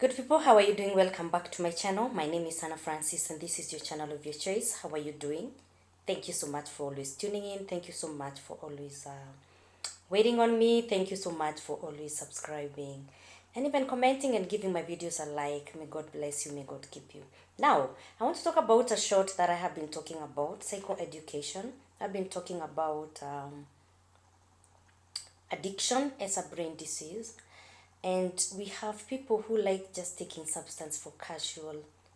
Good people, how are you doing? Welcome back to my channel. My name is Anna Francis and this is your channel of your choice. How are you doing? Thank you so much for always tuning in. Thank you so much for always waiting on me. Thank you so much for always subscribing and even commenting and giving my videos a like. May God bless you. May God keep you. Now, I want to talk about a short that I have been talking about, psychoeducation. I've been talking about addiction as a brain disease, and we have people who like just taking substance for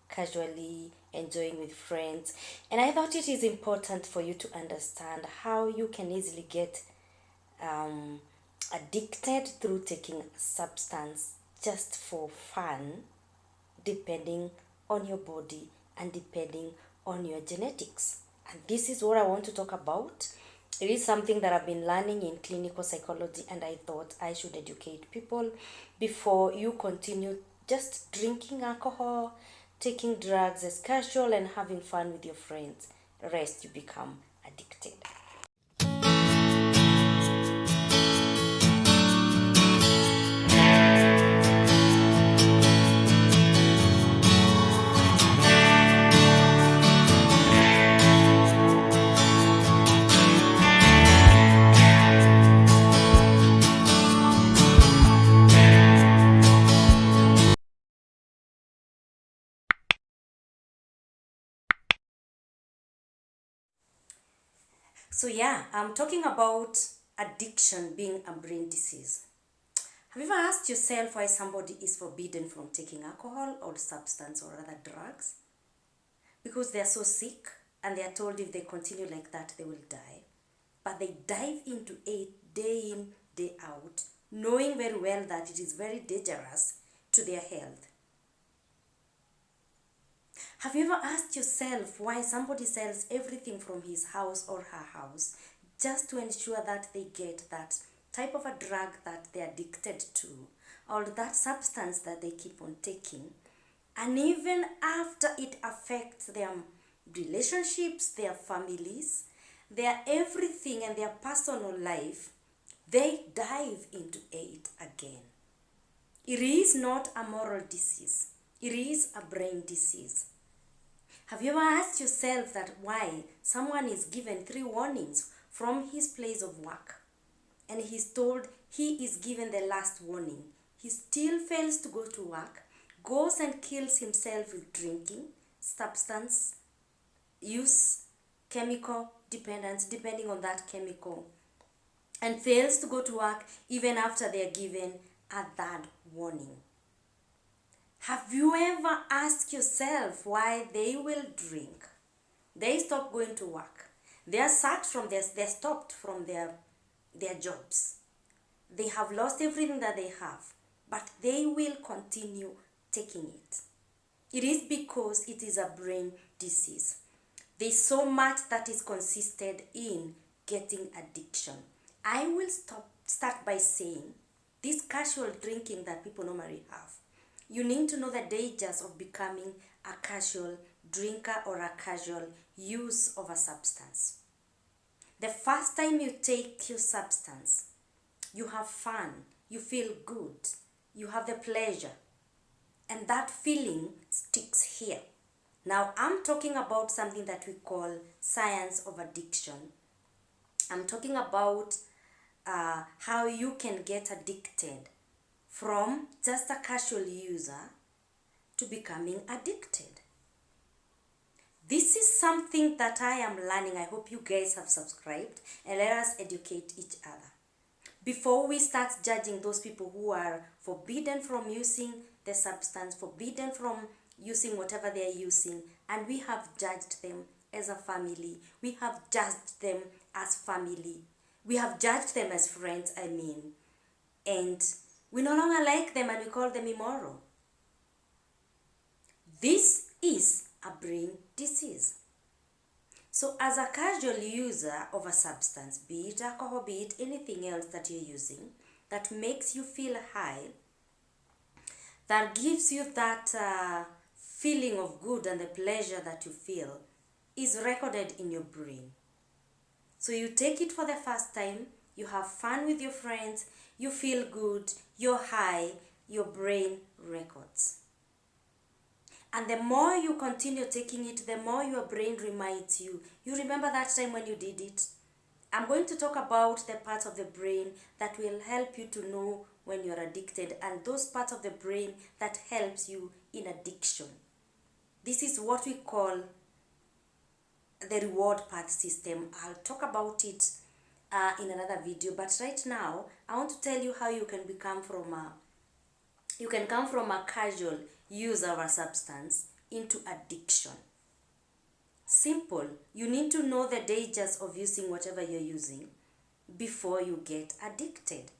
casually enjoying with friends. And I thought it is important for you to understand how you can easily get um, addicted through taking substance just for fun, depending on your body and depending on your genetics. And this is what I want to talk about. It is something that I've been learning in clinical psychology, and I thought I should educate people before you continue just drinking alcohol, taking drugs as casual, and having fun with your friends. Rest, you become addicted. So yeah, I'm talking about addiction being a brain disease. Have you ever asked yourself why somebody is forbidden from taking alcohol or substance or other drugs? Because they are so sick and they are told if they continue like that they will die. But they dive into it day in, day out, knowing very well that it is very dangerous to their health. Have you ever asked yourself why somebody sells everything from his house or her house just to ensure that they get that type of a drug that they're addicted to, or that substance that they keep on taking? And even after it affects their relationships, their families, their everything, and their personal life, they dive into it again. It is not a moral disease, it is a brain disease. Have you ever asked yourself that why someone is given 3 warnings from his place of work, and he's told he is given the last warning? He still fails to go to work, goes and kills himself with drinking, substance use, chemical dependence, depending on that chemical, and fails to go to work even after they are given a third warning. Have you ever asked yourself why they will drink? They stop going to work. They are sacked from they're stopped from their jobs. They have lost everything that they have, but they will continue taking it. It is because it is a brain disease. There's so much that is consisted in getting addiction. I will start by saying this casual drinking that people normally have. You need to know the dangers of becoming a casual drinker or a casual use of a substance. The first time you take your substance, you have fun, you feel good, you have the pleasure, and that feeling sticks here. Now, I'm talking about something that we call science of addiction. I'm talking about how you can get addicted from just a casual user to becoming addicted. This is something that I am learning. I hope you guys have subscribed, and let us educate each other. Before we start judging those people who are forbidden from using the substance, forbidden from using whatever they are using, and we have judged them as a family, we have judged them as family, we have judged them as friends, and we no longer like them and we call them immoral. This is a brain disease. So as a casual user of a substance, be it alcohol, be it anything else that you're using, that makes you feel high, that gives you that feeling of good and the pleasure that you feel, is recorded in your brain. So you take it for the first time, you have fun with your friends, you feel good, you're high, your brain records. And the more you continue taking it, the more your brain reminds you. You remember that time when you did it? I'm going to talk about the parts of the brain that will help you to know when you're addicted, and those parts of the brain that helps you in addiction. This is what we call the reward path system. I'll talk about it in another video, but right now I want to tell you how you can come from a casual user of a substance into addiction. Simple. You need to know the dangers of using whatever you're using before you get addicted.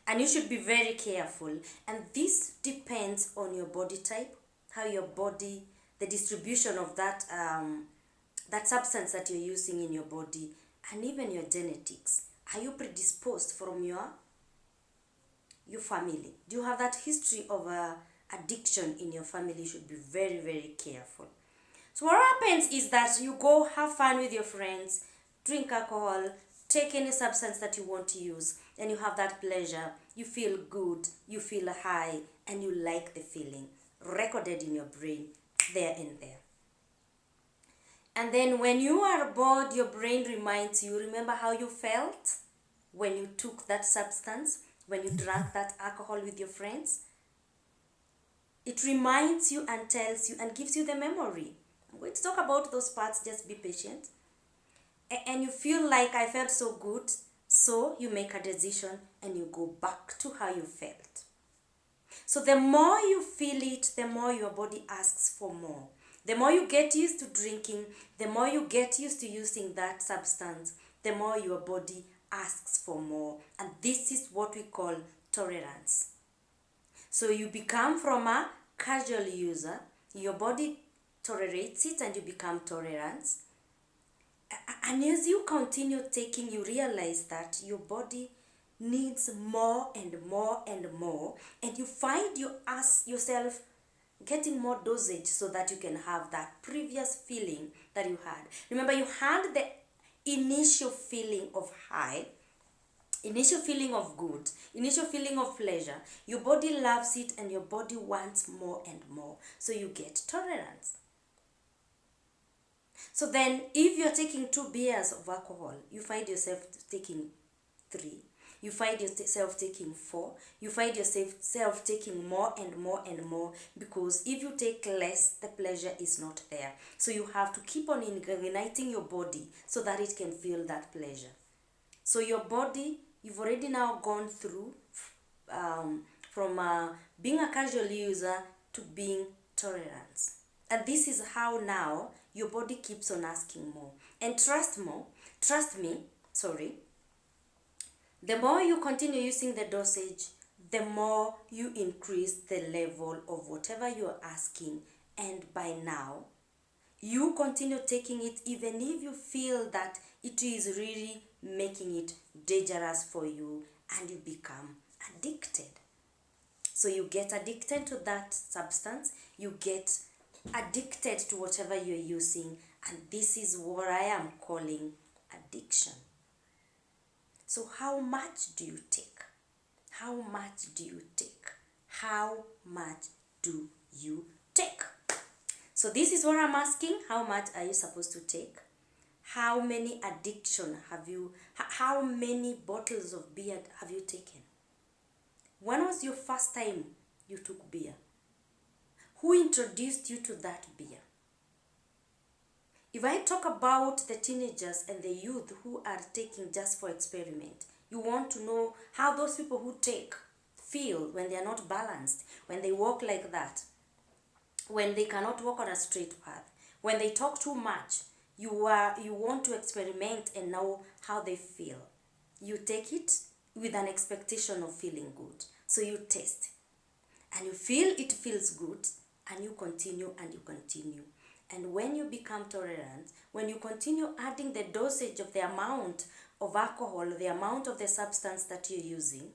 And you should be very careful. And this depends on your body type, how your body, the distribution of that substance that you're using in your body, and even your genetics. Are you predisposed from your family? Do you have that history of addiction in your family? You should be very, very careful. So what happens is that you go have fun with your friends, drink alcohol, take any substance that you want to use, and you have that pleasure. You feel good, you feel high, and you like the feeling. Recorded in your brain, there and there. And then when you are bored, your brain reminds you, remember how you felt when you took that substance, when you drank that alcohol with your friends? It reminds you and tells you and gives you the memory. I'm going to talk about those parts, just be patient. And you feel like I felt so good, so you make a decision and you go back to how you felt. So the more you feel it, the more your body asks for more. The more you get used to drinking, the more you get used to using that substance, the more your body asks for more. And this is what we call tolerance. So you become from a casual user, your body tolerates it and you become tolerant. And as you continue taking, you realize that your body needs more and more and more, and you find yourself getting more dosage so that you can have that previous feeling that you had. Remember, you had the initial feeling of high, initial feeling of good, initial feeling of pleasure. Your body loves it and your body wants more and more, so you get tolerance. So then, if you're taking 2 beers of alcohol, you find yourself taking 3. You find yourself taking 4. You find yourself taking more and more and more, because if you take less, the pleasure is not there. So you have to keep on igniting your body so that it can feel that pleasure. So your body, you've already now gone through from being a casual user to being tolerant. And this is how now your body keeps on asking more. And trust me, the more you continue using the dosage, the more you increase the level of whatever you're asking. And by now, you continue taking it even if you feel that it is really making it dangerous for you, and you become addicted. So you get addicted to that substance, you get addicted to whatever you're using, and this is what I am calling addiction. So how much do you take? How much do you take? How much do you take? So this is what I'm asking. How much are you supposed to take? How many addiction have you, how many bottles of beer have you taken? When was your first time you took beer? Who introduced you to that beer? If I talk about the teenagers and the youth who are taking just for experiment, you want to know how those people who take feel when they are not balanced, when they walk like that, when they cannot walk on a straight path, when they talk too much. You want to experiment and know how they feel. You take it with an expectation of feeling good. So you taste and you feel it feels good, and you continue and you continue. And when you become tolerant, when you continue adding the dosage of the amount of alcohol, the amount of the substance that you're using,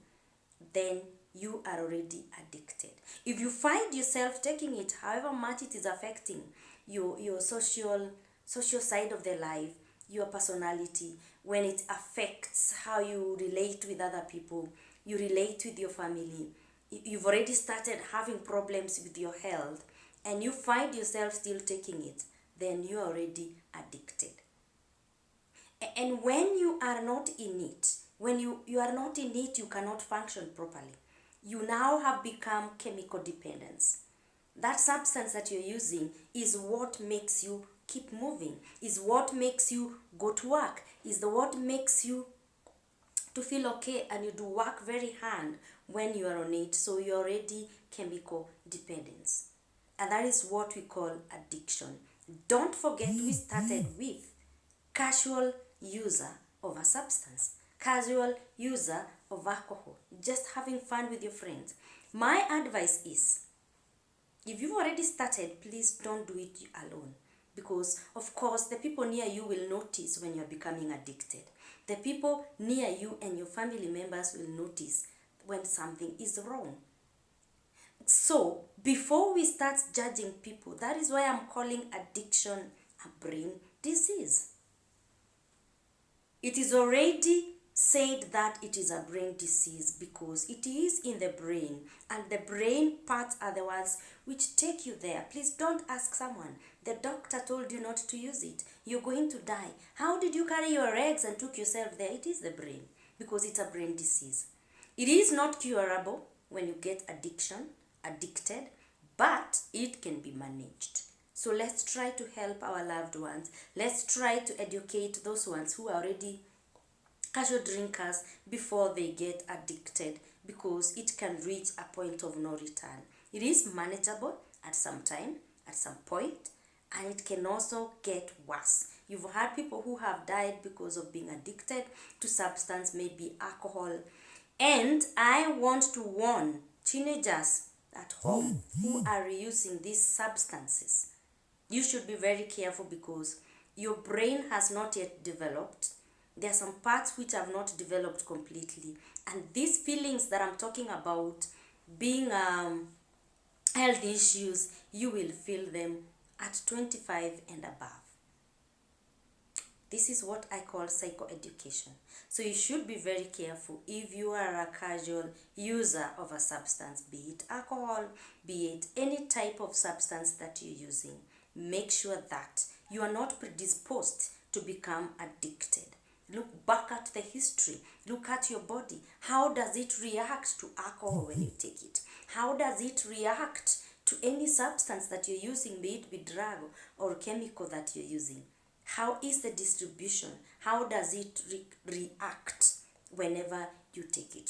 then you are already addicted. If you find yourself taking it, however much it is affecting your social side of the life, your personality, when it affects how you relate with other people, you relate with your family, you've already started having problems with your health, and you find yourself still taking it, then you're already addicted. And when you are not in it, when you are not in it, you cannot function properly. You now have become chemical dependence. That substance that you're using is what makes you keep moving, is what makes you go to work, is the what makes you to feel okay, and you do work very hard when you are on it. So you're already chemical dependence. And that is what we call addiction. Don't forget, we started with casual user of a substance, casual user of alcohol, just having fun with your friends. My advice is, if you've already started, please don't do it alone. Because, of course, the people near you will notice when you're becoming addicted. The people near you and your family members will notice when something is wrong. So, before we start judging people, that is why I'm calling addiction a brain disease. It is already said that it is a brain disease because it is in the brain, and the brain parts are the ones which take you there. Please don't ask someone, the doctor told you not to use it, you're going to die, how did you carry your eggs and took yourself there? It is the brain, because it's a brain disease. It is not curable when you get addicted, but it can be managed. So let's try to help our loved ones. Let's try to educate those ones who are already casual drinkers before they get addicted, because it can reach a point of no return. It is manageable at some time, at some point, and it can also get worse. You've had people who have died because of being addicted to substance, maybe alcohol. And I want to warn teenagers at home who are using these substances. You should be very careful, because your brain has not yet developed. There are some parts which have not developed completely. And these feelings that I'm talking about, being health issues, you will feel them at 25 and above. This is what I call psychoeducation. So you should be very careful if you are a casual user of a substance, be it alcohol, be it any type of substance that you're using. Make sure that you are not predisposed to become addicted. Look back at the history. Look at your body. How does it react to alcohol when you take it? How does it react to any substance that you're using, be it be drug or chemical that you're using? How is the distribution? How does it react whenever you take it?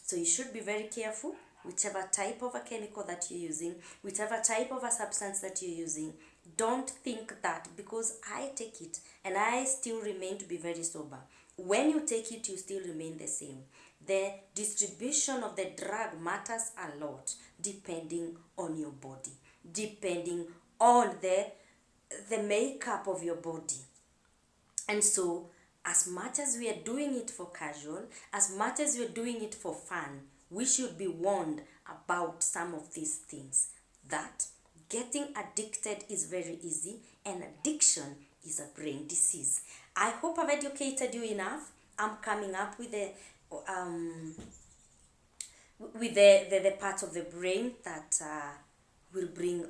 So you should be very careful, whichever type of a chemical that you're using, whichever type of a substance that you're using. Don't think that because I take it and I still remain to be very sober. When you take it, you still remain the same. The distribution of the drug matters a lot depending on your body, depending on the makeup of your body. And so, as much as we are doing it for casual, as much as we are doing it for fun, we should be warned about some of these things. That getting addicted is very easy, and addiction is a brain disease. I hope I've educated you enough. I'm coming up with the part of the brain that will bring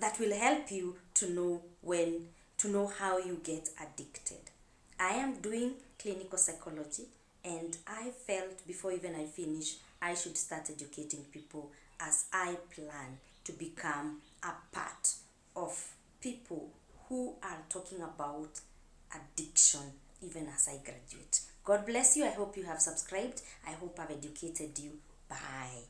that will help you to know how you get addicted. I am doing clinical psychology, and I felt before even I finish, I should start educating people as I plan to become a part of people who are talking about addiction even as I graduate. God bless you. I hope you have subscribed. I hope I've educated you. Bye.